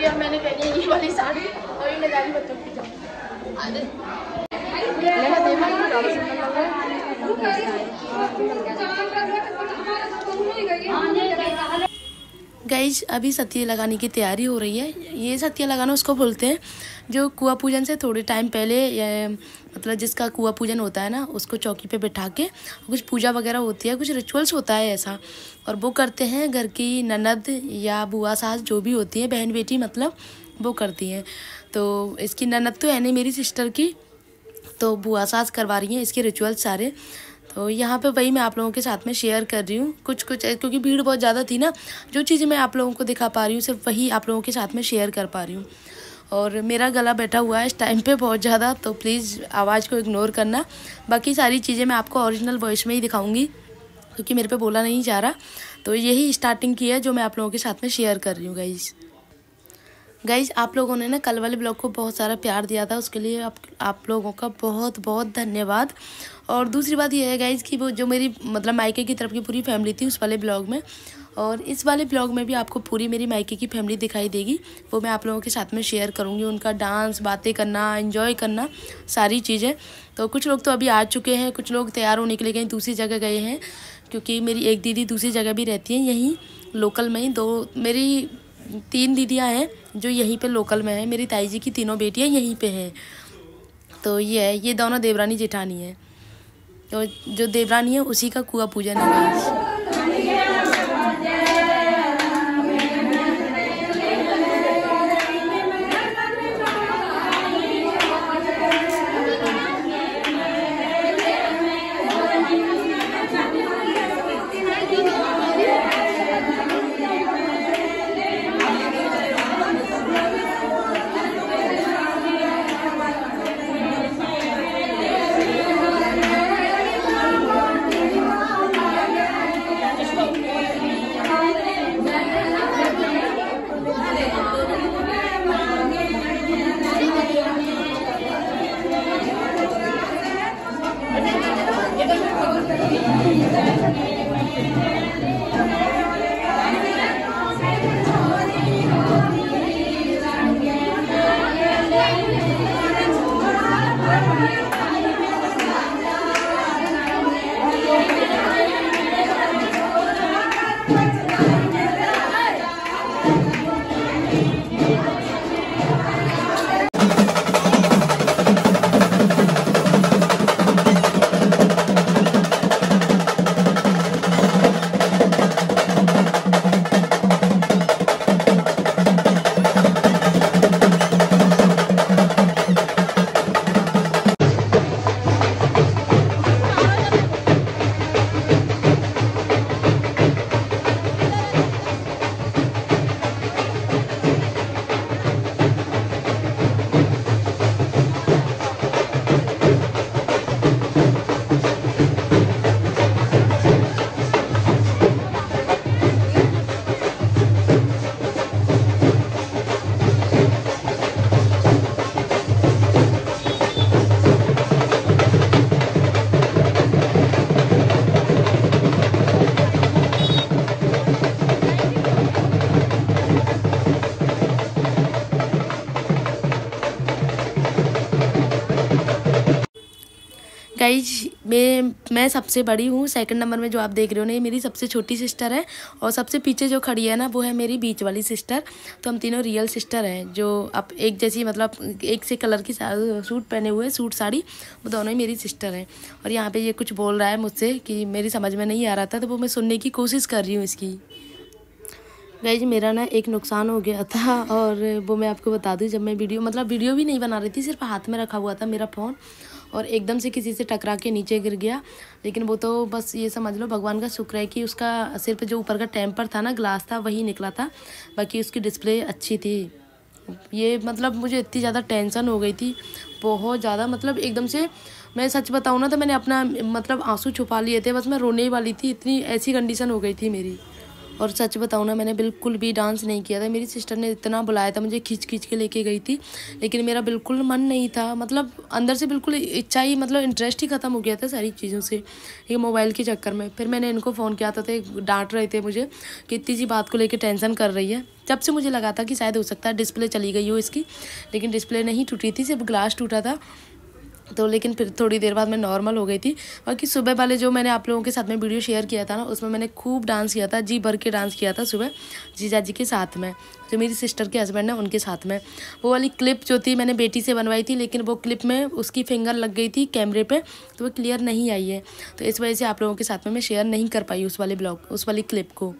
अभी अब मैंने पहनी है ये वाली साड़ी और ये मैं जा रही बच्चों की जाऊँ। गाइज अभी सतिया लगाने की तैयारी हो रही है। ये सतिया लगाना उसको बोलते हैं जो कुआ पूजन से थोड़े टाइम पहले मतलब जिसका कुआ पूजन होता है ना, उसको चौकी पे बैठा के कुछ पूजा वगैरह होती है, कुछ रिचुअल्स होता है ऐसा, और वो करते हैं घर की ननद या बुआ सास जो भी होती है, बहन बेटी मतलब वो करती हैं। तो इसकी ननद तो है नहीं मेरी सिस्टर की, तो बुआ सास करवा रही हैं इसके रिचुअल्स सारे। तो यहाँ पे वही मैं आप लोगों के साथ में शेयर कर रही हूँ कुछ क्योंकि भीड़ बहुत ज़्यादा थी ना, जो चीज़ें मैं आप लोगों को दिखा पा रही हूँ सिर्फ वही आप लोगों के साथ में शेयर कर पा रही हूँ। और मेरा गला बैठा हुआ है इस टाइम पे बहुत ज़्यादा, तो प्लीज़ आवाज़ को इग्नोर करना। बाकी सारी चीज़ें मैं आपको ओरिजिनल वॉइस में ही दिखाऊँगी क्योंकि मेरे पे बोला नहीं जा रहा। तो यही स्टार्टिंग की है जो मैं आप लोगों के साथ में शेयर कर रही हूँ गाइज आप लोगों ने ना कल वाले ब्लॉग को बहुत सारा प्यार दिया था, उसके लिए आप लोगों का बहुत बहुत धन्यवाद। और दूसरी बात यह है गाइज कि वो जो मेरी मतलब मायके की तरफ की पूरी फैमिली थी उस वाले ब्लॉग में, और इस वाले ब्लॉग में भी आपको पूरी मेरी मायके की फैमिली दिखाई देगी। वो मैं आप लोगों के साथ में शेयर करूँगी, उनका डांस, बातें करना, एंजॉय करना, सारी चीज़ें। तो कुछ लोग तो अभी आ चुके हैं, कुछ लोग तैयार होने के लिए कहीं दूसरी जगह गए हैं, क्योंकि मेरी एक दीदी दूसरी जगह भी रहती है, यहीं लोकल में ही। मेरी 3 दीदियाँ हैं जो यहीं पे लोकल में है। मेरी ताई जी की तीनों बेटियाँ यहीं पे हैं। तो ये दोनों देवरानी जेठानी है। तो जो देवरानी है उसी का कुआ पूजन है। गाइज मैं सबसे बड़ी हूँ। सेकंड नंबर में जो आप देख रहे हो ना, ये मेरी सबसे छोटी सिस्टर है, और सबसे पीछे जो खड़ी है ना वो है मेरी बीच वाली सिस्टर। तो हम तीनों रियल सिस्टर हैं जो अब एक जैसी मतलब एक से कलर की सूट पहने हुए, सूट साड़ी, वो दोनों ही मेरी सिस्टर हैं। और यहाँ पे ये कुछ बोल रहा है मुझसे कि मेरी समझ में नहीं आ रहा था, तो वो मैं सुनने की कोशिश कर रही हूँ इसकी। गाइज मेरा ना एक नुकसान हो गया था, और वो मैं आपको बता दूँ। जब मैं वीडियो भी नहीं बना रही थी, सिर्फ हाथ में रखा हुआ था मेरा फ़ोन, और एकदम से किसी से टकरा के नीचे गिर गया। लेकिन वो तो बस ये समझ लो भगवान का शुक्र है कि उसका सिर्फ जो ऊपर का टेम्पर था ना, ग्लास था, वही निकला था, बाकी उसकी डिस्प्ले अच्छी थी। ये मतलब मुझे इतनी ज़्यादा टेंशन हो गई थी, बहुत ज़्यादा, मतलब एकदम से मैं सच बताऊँ ना तो मैंने अपना मतलब आंसू छुपा लिए थे, बस मैं रोने वाली थी, इतनी ऐसी कंडीशन हो गई थी मेरी। और सच बताऊँ ना, मैंने बिल्कुल भी डांस नहीं किया था। मेरी सिस्टर ने इतना बुलाया था, मुझे खींच खींच के लेके गई थी, लेकिन मेरा बिल्कुल मन नहीं था। मतलब अंदर से बिल्कुल इच्छा ही, मतलब इंटरेस्ट ही ख़त्म हो गया था सारी चीज़ों से, ये मोबाइल के चक्कर में। फिर मैंने इनको फ़ोन किया था, तो डांट रहे थे मुझे कि इतनी सी बात को लेकर टेंशन कर रही है। जब से मुझे लगा था कि शायद हो सकता है डिस्प्ले चली गई हो इसकी, लेकिन डिस्प्ले नहीं टूटी थी, सिर्फ ग्लास टूटा था। तो लेकिन फिर थोड़ी देर बाद मैं नॉर्मल हो गई थी। बाकी सुबह वाले जो मैंने आप लोगों के साथ में वीडियो शेयर किया था ना, उसमें मैंने खूब डांस किया था, जी भर के डांस किया था सुबह जीजा जी के साथ में, जो मेरी सिस्टर के हस्बैंड है उनके साथ में। वो वाली क्लिप जो थी मैंने बेटी से बनवाई थी, लेकिन वो क्लिप में उसकी फिंगर लग गई थी कैमरे पे, तो वो क्लियर नहीं आई है। तो इस वजह से आप लोगों के साथ में मैं शेयर नहीं कर पाई उस वाले ब्लॉग, उस वाली क्लिप को।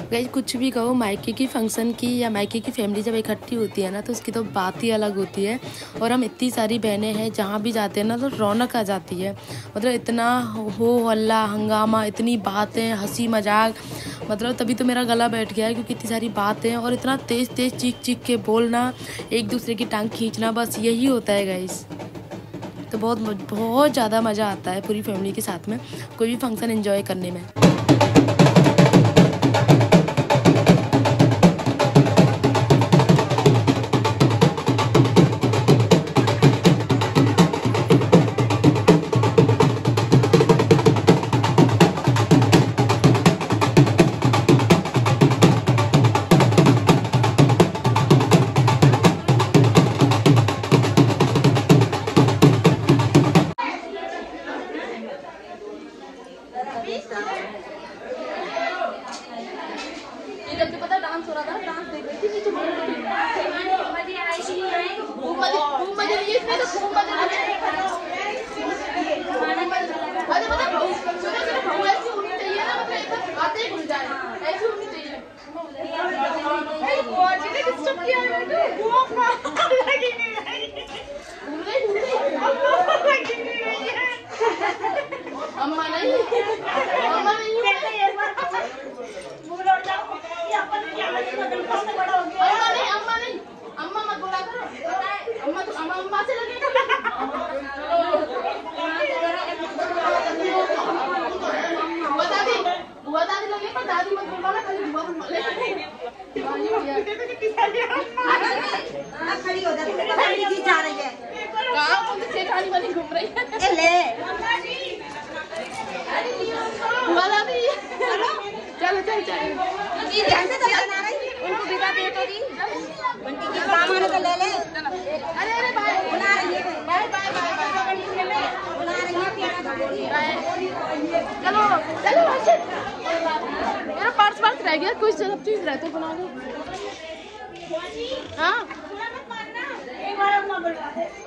गाइस कुछ भी कहो, मायके की फंक्शन की या मायके की फैमिली जब इकट्ठी होती है ना, तो उसकी तो बात ही अलग होती है। और हम इतनी सारी बहनें हैं, जहाँ भी जाते हैं ना तो रौनक आ जाती है। मतलब इतना हो हल्ला हंगामा, इतनी बातें, हंसी मजाक, मतलब तभी तो मेरा गला बैठ गया है, क्योंकि इतनी सारी बातें और इतना तेज़ तेज़ चीख चीख के बोलना, एक दूसरे की टांग खींचना, बस यही होता है गाइस। तो बहुत बहुत ज़्यादा मज़ा आता है पूरी फैमिली के साथ में कोई भी फंक्शन एंजॉय करने में। जब पता डांस हो रहा था, डांस देख रही थी नीचे अम्मा नहीं, अम्मा नहीं अम्मा नहीं, अम्मा मत बोला करो, अम्मा तो अम्मा से लगेगा। बुआ दादी लगे, पर दादी मत बोला ना, खाली बुआ बोल ले। खड़ी हो जा, खड़ी जा रही है, कहाँ कौन सी सेठानी बनी घूम रही है, ले बुआ दादी, चलो चलो चलो, उनको बिता दे तो दी, बंटी की सामान तो ले ले। अरे अरे बाय, बुला रही है, बाय बाय बाय बाय, बुला रही है, बाय, चलो चलो, मेरा पर्स रह गया, कुछ सब चीज रहते बना लो। हाँ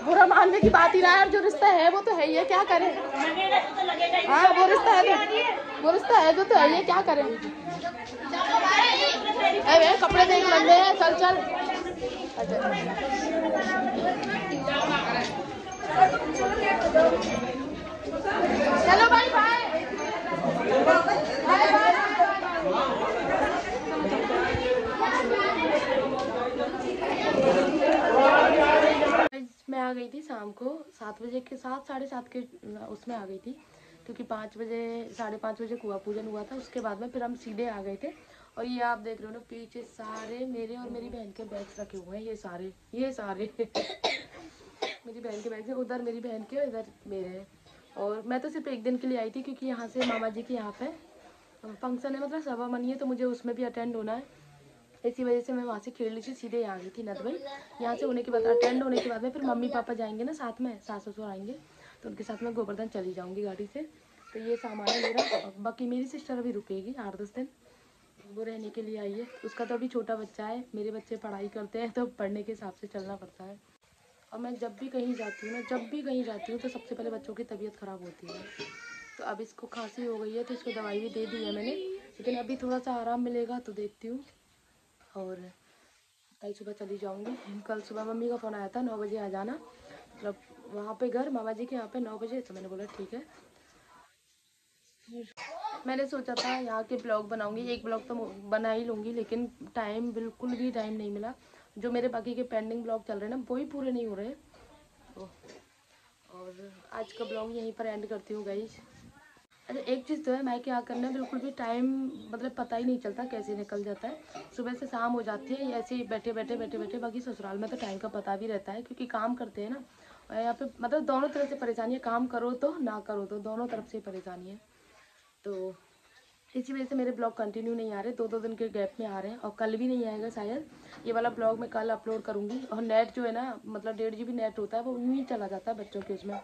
बुरा मानने की बात ही ना है, जो रिश्ता है वो तो है ही है, क्या करें। हाँ वो रिश्ता है, वो रिश्ता है जो तो है ही है, क्या करें। अरे कपड़े देख लंबे हैं, चल चल। चलो भाई बाय बाय बाय। मैं आ गई थी शाम को 7 बजे के, 7 साढ़े 7 के उसमें आ गई थी, क्योंकि 5 बजे 5:30 बजे कुआं पूजन हुआ था। उसके बाद में फिर हम सीधे आ गए थे। और ये आप देख रहे हो ना, पीछे सारे मेरे और मेरी बहन के बैग्स रखे हुए हैं, ये सारे मेरी बहन के बैग्स हैं, उधर मेरी बहन के, इधर मेरे हैं। और मैं तो सिर्फ एक दिन के लिए आई थी, क्योंकि यहाँ से मामा जी के यहाँ पे फंक्शन है, मतलब सवा मनी है, तो मुझे उसमें भी अटेंड होना है। इसी वजह से मैं वहाँ से खेल रही थी, सीधे यहाँ गई थी नदवाई। यहाँ से होने के बाद, अटेंड होने के बाद में फिर मम्मी पापा जाएंगे ना साथ में, सास ससुर आएंगे, तो उनके साथ में गोवर्धन चली जाऊँगी गाड़ी से। तो ये सामान है मेरा। बाकी मेरी सिस्टर अभी रुकेगी 8-10 दिन, वो रहने के लिए आई है। उसका तो अभी छोटा बच्चा है, मेरे बच्चे पढ़ाई करते हैं, तो पढ़ने के हिसाब से चलना पड़ता है। और मैं जब भी कहीं जाती हूँ तो सबसे पहले बच्चों की तबीयत ख़राब होती है। तो अब इसको खांसी हो गई है, तो इसको दवाई भी दे दी है मैंने, लेकिन अभी थोड़ा सा आराम मिलेगा तो देखती हूँ। और कल सुबह चली जाऊँगी। कल सुबह मम्मी का फ़ोन आया था 9 बजे आ जाना, मतलब वहाँ पे घर मामा जी के यहाँ पे 9 बजे। तो मैंने बोला ठीक है। मैंने सोचा था यहाँ के ब्लॉग बनाऊँगी, एक ब्लॉग तो बना ही लूँगी, लेकिन बिल्कुल भी टाइम नहीं मिला। जो मेरे बाकी के पेंडिंग ब्लॉग चल रहे हैं ना, वो ही पूरे नहीं हो रहे। तो और आज का ब्लॉग यहीं पर एंड करती हूँ गाइस। अच्छा एक चीज़ तो है, मैं क्या करना है बिल्कुल भी टाइम मतलब पता ही नहीं चलता कैसे निकल जाता है। सुबह से शाम हो जाती है ऐसे ही बैठे बैठे। बाकी ससुराल में तो टाइम का पता भी रहता है क्योंकि काम करते हैं ना। और यहाँ पे मतलब दोनों तरफ से परेशानी है, काम करो तो ना करो तो दोनों तरफ से परेशानी है। तो इसी वजह से मेरे ब्लॉग कंटिन्यू नहीं आ रहे, 2-2 दिन के गैप में आ रहे हैं और कल भी नहीं आएगा शायद। ये वाला ब्लॉग मैं कल अपलोड करूँगी। और नेट जो है ना मतलब 1.5 GB नेट होता है वो यूँ ही चला जाता है बच्चों के उसमें,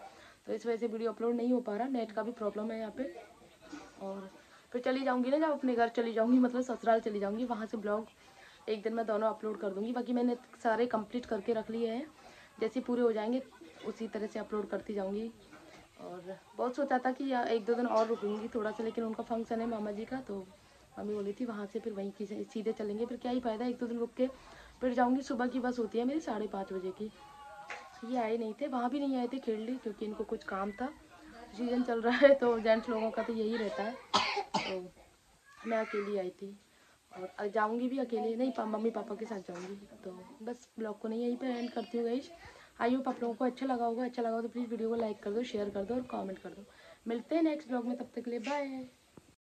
तो इस वजह से वीडियो अपलोड नहीं हो पा रहा, नेट का भी प्रॉब्लम है यहाँ पे। और फिर चली जाऊँगी ना, जब अपने घर चली जाऊँगी मतलब ससुराल चली जाऊँगी, वहाँ से ब्लॉग एक दिन में दोनों अपलोड कर दूँगी। बाकी मैंने सारे कंप्लीट करके रख लिए हैं, जैसे पूरे हो जाएंगे उसी तरह से अपलोड करती जाऊँगी। और बहुत सोचा था कि 1-2 दिन और रुकूंगी थोड़ा सा, लेकिन उनका फंक्शन है मामा जी का, तो मम्मी बोली थी वहाँ से फिर वहीं की सीधे चलेंगे, फिर क्या ही फ़ायदा 1-2 दिन रुक के फिर जाऊँगी। सुबह की बस होती है मेरी 5:30 बजे की। ये आए नहीं थे, वहाँ भी नहीं आए थे खेल ली क्योंकि इनको कुछ काम था, सीजन चल रहा है तो जेंट्स लोगों का तो यही रहता है। तो मैं अकेली आई थी और जाऊँगी भी अकेले, नहीं मम्मी पापा के साथ जाऊँगी। तो बस ब्लॉग को नहीं यहीं पे एंड करती हूँ गाइस। आई होप आप लोगों को अच्छा लगा होगा, अच्छा लगा हो तो प्लीज़ वीडियो को लाइक कर दो, शेयर कर दो और कमेंट कर दो। मिलते हैं नेक्स्ट ब्लॉग में, तब तक के लिए बाय।